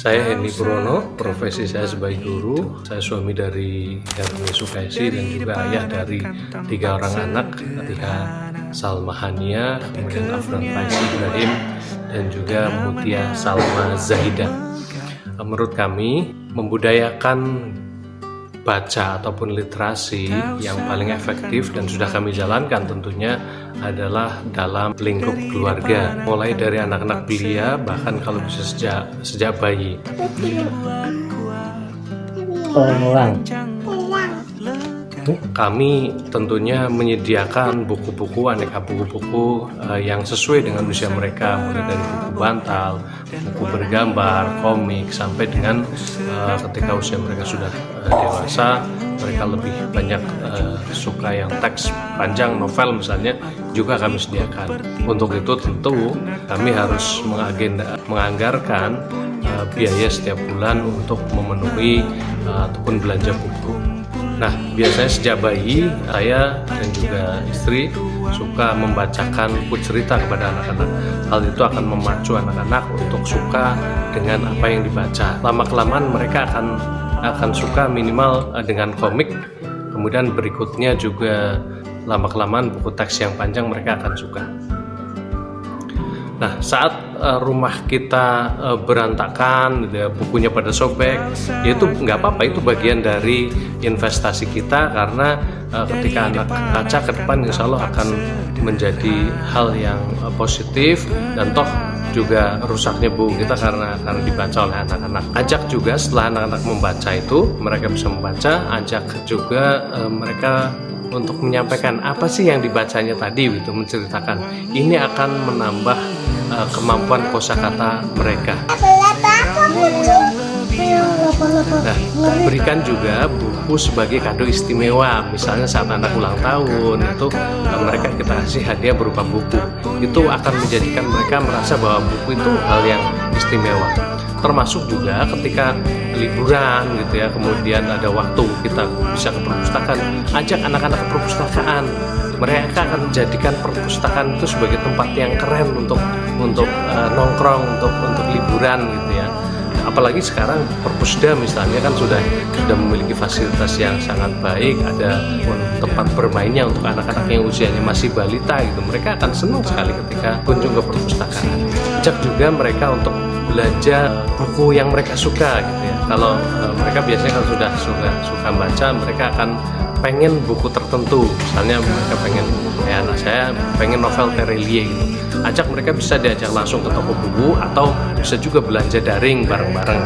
Saya Henny Purwono, profesi saya sebagai guru. Saya suami dari Herni Sukaisi dan juga ayah dari 3 orang anak, Atiha Salma Hania, kemudian Afnan Faiz Ibrahim, dan juga Mutia Salma Zahida. Menurut kami, membudayakan baca ataupun literasi yang paling efektif dan sudah kami jalankan tentunya adalah dalam lingkup keluarga, mulai dari anak-anak belia, bahkan kalau bisa sejak bayi. Kami tentunya menyediakan buku-buku, aneka buku-buku yang sesuai dengan usia mereka, mulai dari buku bantal, buku bergambar, komik, sampai dengan ketika usia mereka sudah dewasa, mereka lebih banyak suka yang teks panjang, novel misalnya, juga kami sediakan. Untuk itu tentu kami harus menganggarkan biaya setiap bulan untuk memenuhi ataupun belanja buku. Nah, biasanya sejak bayi, saya dan juga istri suka membacakan buku cerita kepada anak-anak. Hal itu akan memacu anak-anak untuk suka dengan apa yang dibaca. Lama-kelamaan mereka akan suka minimal dengan komik. Kemudian berikutnya juga lama-kelamaan buku teks yang panjang mereka akan suka. Nah, saat rumah kita berantakan, bukunya pada sobek, ya itu nggak apa-apa, itu bagian dari investasi kita, karena ketika anak baca ke depan insya Allah akan menjadi hal yang positif, dan toh juga rusaknya buku kita karena dibaca oleh anak-anak. Ajak juga setelah anak-anak membaca itu, mereka bisa membaca, ajak juga mereka untuk menyampaikan apa sih yang dibacanya tadi, gitu, menceritakan. Ini akan menambah kemampuan kosakata mereka. Nah, berikan juga buku sebagai kado istimewa. Misalnya saat anak ulang tahun itu mereka kita kasih hadiah berupa buku. Itu akan menjadikan mereka merasa bahwa buku itu hal yang istimewa. Termasuk juga ketika liburan gitu ya, kemudian ada waktu kita bisa ke perpustakaan, ajak anak-anak ke perpustakaan. Mereka akan menjadikan perpustakaan itu sebagai tempat yang keren untuk nongkrong, untuk liburan gitu ya. Apalagi sekarang perpusda misalnya kan sudah memiliki fasilitas yang sangat baik, ada tempat bermainnya untuk anak-anak yang usianya masih balita gitu. Mereka akan senang sekali ketika kunjung ke perpustakaan. Ajak juga mereka untuk belanja buku yang mereka suka gitu ya. Kalau mereka biasanya kan sudah suka baca, mereka akan pengen buku tertentu. Misalnya mereka pengen, anak saya pengen novel Terelie gitu. Ajak mereka, bisa diajak langsung ke toko buku atau bisa juga belanja daring bareng-bareng,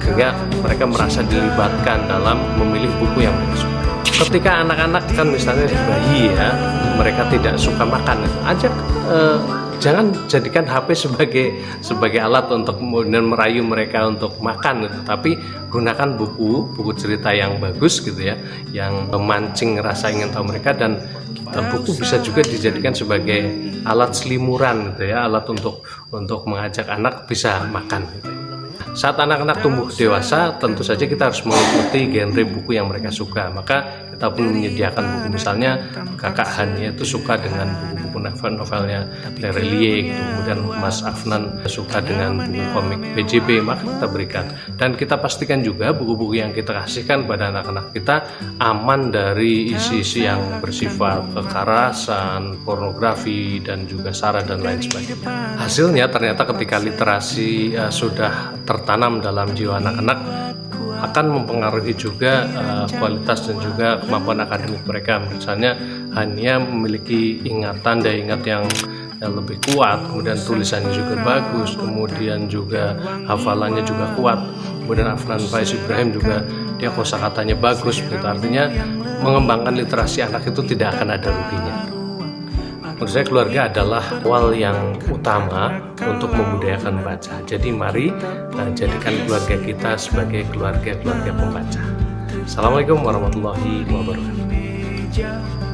sehingga mereka merasa dilibatkan dalam memilih buku yang mereka suka. Ketika anak-anak kan misalnya bayi ya, mereka tidak suka makan, ajak jangan jadikan HP sebagai alat untuk kemudian merayu mereka untuk makan gitu, tapi gunakan buku cerita yang bagus gitu ya, yang memancing rasa ingin tahu mereka, dan buku bisa juga dijadikan sebagai alat selimuran gitu ya, alat untuk mengajak anak bisa makan gitu. Saat anak-anak tumbuh dewasa, tentu saja kita harus mengikuti genre buku yang mereka suka. Maka kita pun menyediakan buku, misalnya kakak Hania itu suka dengan buku-buku novelnya Terelie gitu. Kemudian Mas Afnan suka dengan buku komik BJB, maka kita berikan. Dan kita pastikan juga buku-buku yang kita kasihkan pada anak-anak kita aman dari isi-isi yang bersifat kekerasan, pornografi, dan juga sara dan lain sebagainya. Hasilnya ternyata ketika literasi sudah tertanam dalam jiwa anak-anak, akan mempengaruhi juga kualitas dan juga kemampuan akademik mereka. Misalnya Hania memiliki daya ingat yang lebih kuat, kemudian tulisannya juga bagus, kemudian juga hafalannya juga kuat. Kemudian Afnan Faiz Ibrahim juga dia kosakatanya bagus, gitu. Artinya mengembangkan literasi anak itu tidak akan ada ruginya. Menurut saya keluarga adalah awal yang utama untuk membudayakan membaca. Jadi mari jadikan keluarga kita sebagai keluarga pembaca. Assalamualaikum warahmatullahi wabarakatuh.